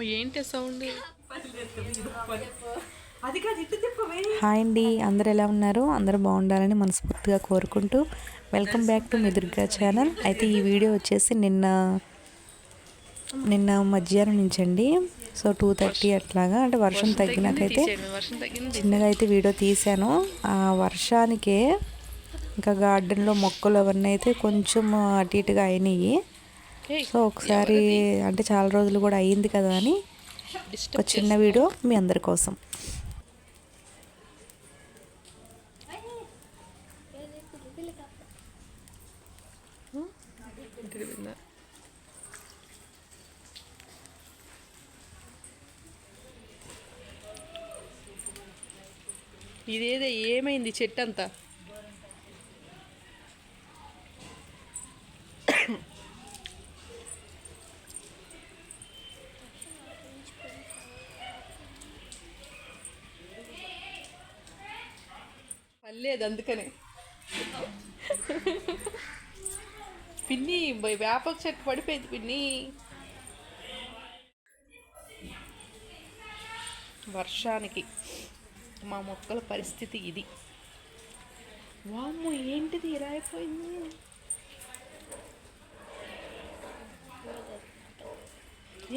ఏంటి sound? Hi అండి, అందరు ఎలా ఉన్నారు? అందరూ బాగుండాలని మనస్ఫూర్తిగా కోరుకుంటూ welcome back to me Durga channel. అయితే ఈ వీడియో వచ్చేసి నిన్న మధ్యాహ్నం నుంచి అండి. సో 2:30 అట్లాగా, అంటే వర్షం తగ్గినాకైతే చిన్నగా అయితే వీడియో తీశాను. ఆ వర్షానికే ఇంకా గార్డెన్లో మొక్కలు అవన్నీ అయితే కొంచెం అటు ఇటుగా అయినాయి. సో ఒకసారి అంటే చాలా రోజులు కూడా అయ్యింది కదా అని ఒక చిన్న వీడియో మీ అందరి కోసం. ఇదేదో ఏమైంది చెట్టు అంతా? పర్లేదు అందుకనే. పిన్ని వేప చెట్టు పడిపోయింది పిన్ని. వర్షానికి మా మొక్కల పరిస్థితి ఇది. వామ్మో ఏంటిది ఇలా అయిపోయింది?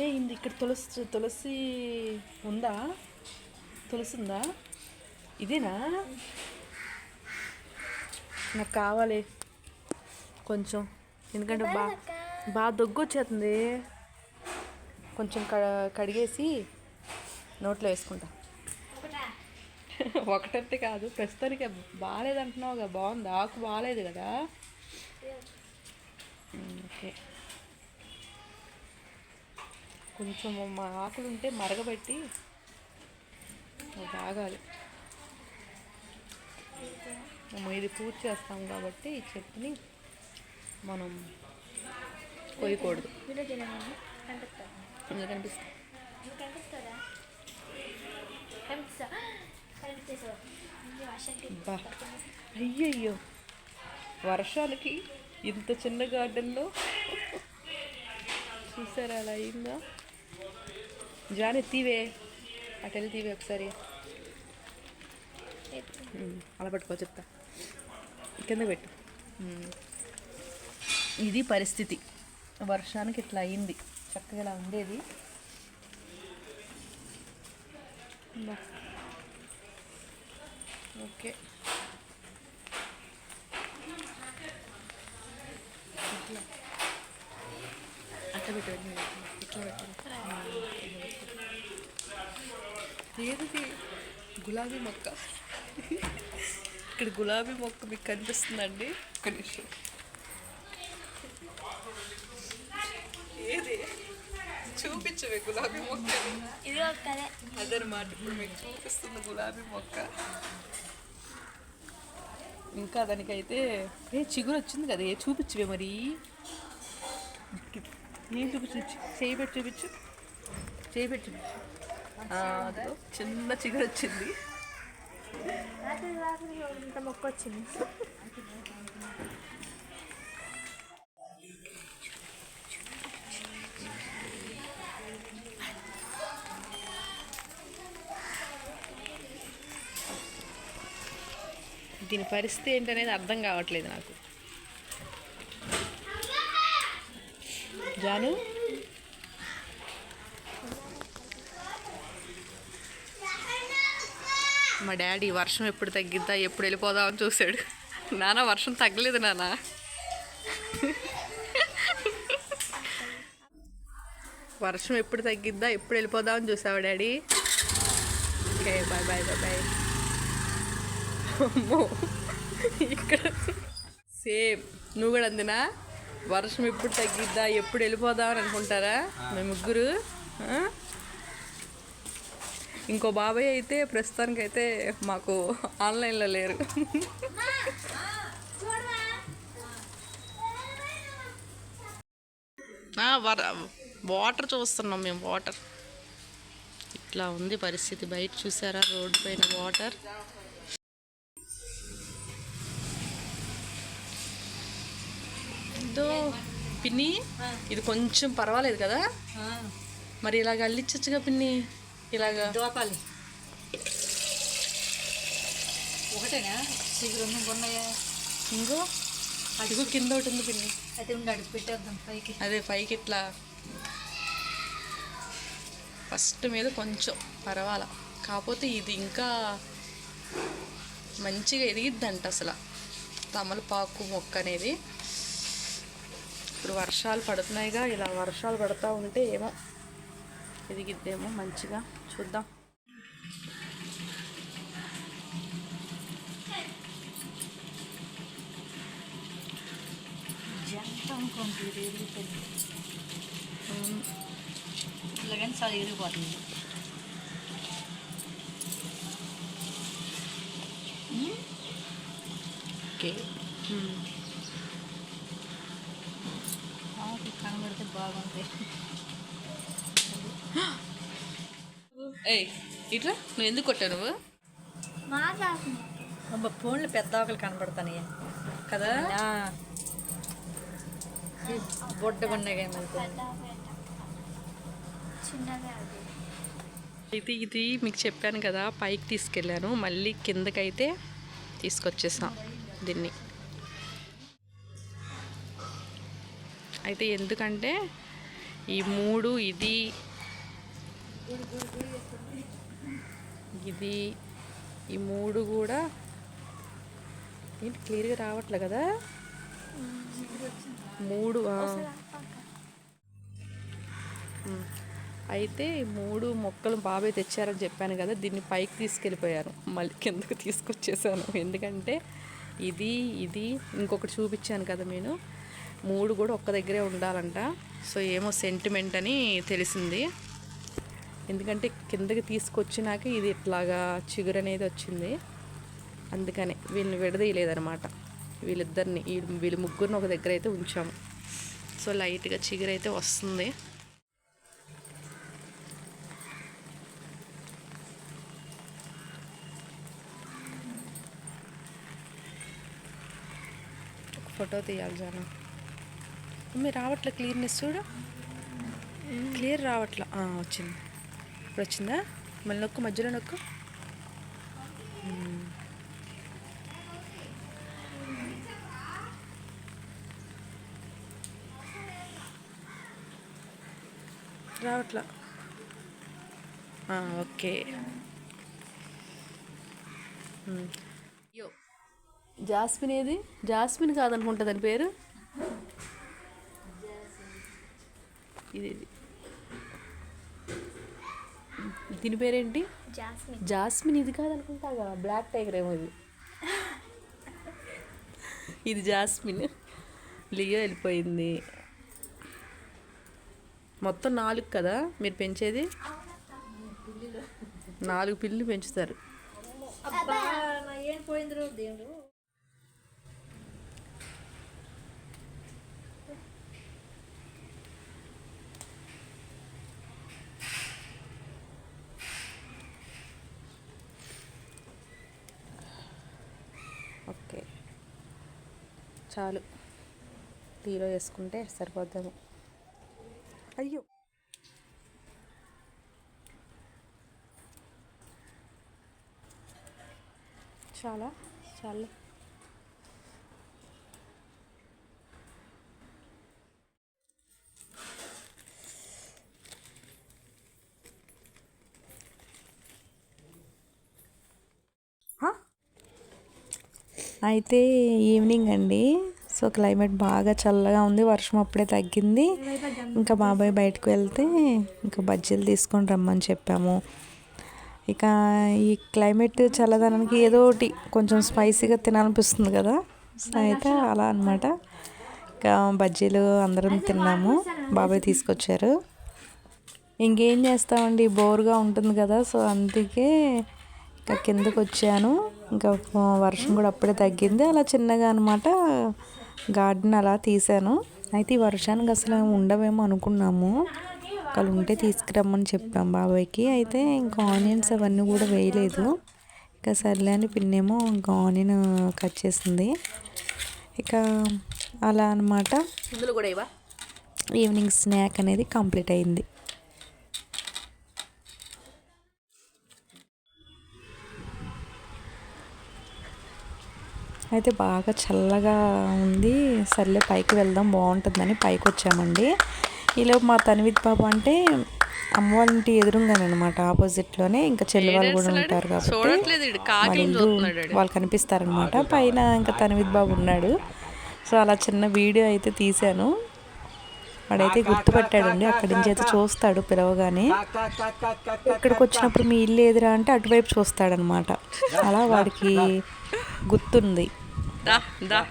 ఏంది ఇక్కడ తులసి ఉందా? తులసి ఉందా? ఇదేనా? నాకు కావాలి కొంచెం, ఎందుకంటే బాగా దగ్గు వచ్చేస్తుంది. కొంచెం కడిగేసి నోట్లో వేసుకుంటా. ఒకటంటే కాదు, ప్రస్తుతానికి బాగాలేదంటున్నావు కదా. బాగుంది, ఆకు బాగాలేదు కదా. ఓకే, కొంచెం మా ఆకులు ఉంటే మరగబెట్టి తాగాలి. ఇది పూజ చేస్తాం కాబట్టి ఈ చెట్టుని మనం కొయ్యకూడదు. కనిపిస్తుంది. అయ్యయ్యో, వర్షాలకి ఇంత చిన్న గార్డెన్లో చూసారా అలా అయిందా? జాని తీవే, అటెల్ తీవే ఒకసారి. అలా పట్టుకో, చెప్తా. కింద పెట్టు. ఇది పరిస్థితి, వర్షానికి ఇట్లా అయింది. చక్కగా ఇలా ఉండేది. ఓకే, అట్లా పెట్టండి, ఇట్లా పెట్టండి. ఏది గులాబీ మొక్క? ఇక్కడ గులాబీ మొక్క మీకు కనిపిస్తుందండి? ఒక నిమిషం. ఏది చూపించవే గులాబీ మొక్క? అదనమాట, ఇప్పుడు మీకు చూపిస్తుంది గులాబీ మొక్క. ఇంకా దానికైతే చిగురు వచ్చింది కదా. చూపించవే మరి. ఏం చూపించు? చేయి పెట్టి చూపించు, చేయి పెట్టి చూపించు. అదో చిన్న చిగురు వచ్చింది. మొక్క వచ్చింది. దీని పరిస్థితి ఏంటనేది అర్థం కావట్లేదు నాకు. జాను, మా డాడీ వర్షం ఎప్పుడు తగ్గిద్దా, ఎప్పుడు వెళ్ళిపోదామని చూశాడు. నాన్న వర్షం తగ్గలేదు నాన్న. వర్షం ఎప్పుడు తగ్గిద్దా, ఎప్పుడు వెళ్ళిపోదామని చూసావా daddy? Okay, bye bye bye bye. అమ్మో, ఇక్కడ సేమ్ నువ్వు కూడా అందినా. వర్షం ఎప్పుడు తగ్గిద్దా, ఎప్పుడు వెళ్ళిపోదామని అనుకుంటారా మేము ముగ్గురు. ఇంకో బాబాయ్ అయితే ప్రస్తుతానికైతే మాకు ఆన్లైన్లో లేరు. వాటర్ చూస్తున్నాం మేము. వాటర్ ఇట్లా ఉంది పరిస్థితి. బయట చూసారా, రోడ్డు పైన వాటర్. పిన్ని, ఇది కొంచెం పర్వాలేదు కదా. మరి ఇలాగ అల్లిచ్చచ్చుగా పిన్ని, ఇలాగా దోపాలి ఒకటేనా చిగురు ఉన్నాయా? ఇంకో అడుగు కింద ఒకటి ఉంది పిన్ని. అయితే ఉండి అడుగు పెట్టేద్దాం పైకి. అదే పైకి ఇట్లా ఫస్ట్ మీద కొంచెం పర్వాలా, కాకపోతే ఇది ఇంకా మంచిగా ఎదిగిద్దంట అసలు తమలపాకు మొక్క అనేది. ఇప్పుడు వర్షాలు పడుతున్నాయిగా, ఇలా వర్షాలు పడుతూ ఉంటే ఏమో ఎదిగిద్దేమో మంచిగా, చూద్దాం. ఇట్లా కానీ చాలా ఎరిగిపోతుంది. ఓకే, కనబడితే బాగుంటాయి. ఏయ్ ఇట్లా నువ్వు ఎందుకు కొట్టావు నువ్వు? అమ్మ ఫోన్లు పెద్ద ఆకులు కనబడతాయి కదా, బొడ్డగా ఉన్నాయి కానీ అయితే ఇది మీకు చెప్పాను కదా, పైకి తీసుకెళ్ళాను, మళ్ళీ కిందకైతే తీసుకొచ్చేసాం దీన్ని. అయితే ఎందుకంటే ఈ మూడు, ఇది ఇది ఈ మూడు కూడా ఏంటి క్లియర్గా రావట్లే కదా, మూడు అయితే ఈ మూడు మొక్కలు బాబాయ్ తెచ్చారని చెప్పాను కదా, దీన్ని పైకి తీసుకెళ్ళిపోయాను, మళ్ళీ కిందకు తీసుకొచ్చేసాను. ఎందుకంటే ఇది ఇది ఇంకొకటి చూపించాను కదా నేను, మూడు కూడా ఒక్క దగ్గరే ఉండాలంట. సో ఏమో సెంటిమెంట్ అని తెలిసింది. ఎందుకంటే కిందకి తీసుకొచ్చినాక ఇది ఇట్లాగా చిగురు అనేది వచ్చింది, అందుకని వీళ్ళని విడదీయలేదనమాట. వీళ్ళిద్దరిని వీళ్ళ ముగ్గురిని ఒక దగ్గర అయితే ఉంచాము. సో లైట్గా చిగురు అయితే వస్తుంది. ఫోటో తీయాలి జానా. మీరు రావట్లే క్లియర్నెస్ చూడు, క్లియర్ రావట్లా. వచ్చింది, ఇప్పుడు వచ్చిందా? మళ్ళీ నొక్కు, మధ్యలో నొక్కు. రావట్లా. ఓకే. అయ్యో జాస్మిన్ ఏది? జాస్మిన్ కాదనుకుంటా దాని పేరు. ఇది దీని పేరేంటి? జాస్మిన్. ఇది కాదనుకుంటాగా, బ్లాక్ టైగర్ ఏమో ఇది. ఇది జాస్మిన్. లియో వెళ్ళిపోయింది. మొత్తం 4 కదా మీరు పెంచేది? 4 పిల్లులు పెంచుతారు. ఓకే చాలు, టీలో వేసుకుంటే సరిపోద్దాము. అయ్యో చాలా చాలు. అయితే ఈవినింగ్ అండి. సో క్లైమేట్ బాగా చల్లగా ఉంది, వర్షం అప్పుడే తగ్గింది. ఇంకా బాబాయ్ బయటకు వెళ్తే ఇంకా బజ్జీలు తీసుకొని రమ్మని చెప్పాము. ఇక ఈ క్లైమేట్ చల్లదనానికి ఏదో ఒకటి కొంచెం స్పైసీగా తినాలనిపిస్తుంది కదా, అయితే అలా అనమాట. ఇంకా బజ్జీలు అందరం తిన్నాము, బాబాయ్ తీసుకొచ్చారు. ఇంకేం చేస్తామండి, బోర్గా ఉంటుంది కదా, సో అందుకే ఇంకా కిందకు వచ్చాను. ఇంకా వర్షం కూడా అప్పుడే తగ్గింది. అలా చిన్నగా అనమాట గార్డెన్ అలా తీసాను. అయితే ఈ వర్షానికి అసలు ఉండవేమో అనుకున్నాము, వాళ్ళు ఉంటే తీసుకురమ్మని చెప్పాం బాబాయ్కి. అయితే ఇంకా ఆనియన్స్ అవన్నీ కూడా వేయలేదు. ఇక సర్లే అని పిన్నేమో ఇంకా ఆనియన్ కట్ చేసింది. ఇక అలా అనమాట ఇందులో కూడా ఇవా ఈవినింగ్ స్నాక్ అనేది కంప్లీట్ అయింది. అయితే బాగా చల్లగా ఉంది. సర్లే పైకి వెళ్దాం బాగుంటుందని పైకి వచ్చామండి. ఈలోపు మా తన్విత్ బాబు అంటే అమ్మ వాళ్ళ ఇంటి ఎదురుగానమాట, ఆపోజిట్లోనే ఇంకా చెల్లి వాళ్ళు కూడా ఉంటారు కాబట్టి వాళ్ళ ఇల్లు వాళ్ళు కనిపిస్తారనమాట. పైన ఇంకా తన్విత్ బాబు ఉన్నాడు. సో అలా చిన్న వీడియో అయితే తీశాను. వాడైతే గుర్తుపట్టాడండి, అక్కడి నుంచి అయితే చూస్తాడు పిలవగానే. ఇక్కడికి వచ్చినప్పుడు మీ ఇల్లు ఎదురా అంటే అటువైపు చూస్తాడనమాట. అలా వాడికి గుర్తుంది. దా దా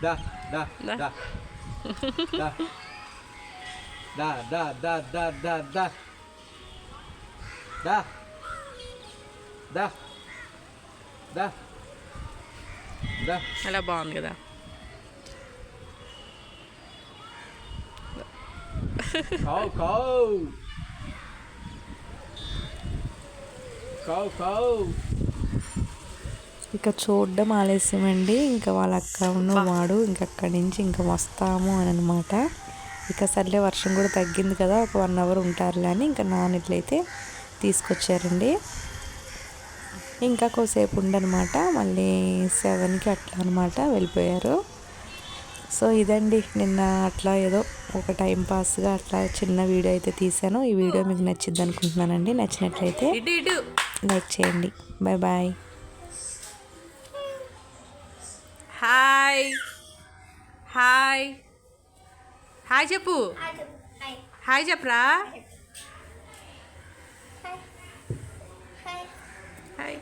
Da, da, Da. da. Da, da, da, da, da, da. Da. Da. Da. Da. అలా బాగుంది కదా. Cow, cow. Cow, cow. ఇక చూడడం ఆలస్యమండి. ఇంకా వాళ్ళ అక్క వాడు ఇంకా అక్కడి నుంచి ఇంకా వస్తాము అని అనమాట. ఇక సర్లే వర్షం కూడా తగ్గింది కదా, ఒక 1 అవర్ ఉంటారులే అని ఇంకా నాన్నట్లయితే తీసుకొచ్చారండి. ఇంకా కొద్దిసేపు ఉండనమాట, మళ్ళీ 7కి అట్లా అనమాట వెళ్ళిపోయారు. సో ఇదండి నిన్న అట్లా ఏదో ఒక టైం పాస్గా అట్లా చిన్న వీడియో అయితే తీసాను. ఈ వీడియో మీకు నచ్చింది అనుకుంటున్నానండి. నచ్చినట్లయితే లైక్ చేయండి. Bye bye. Hi hi hi చెప్పు. హాయ్ చెప్పరా. హాయ్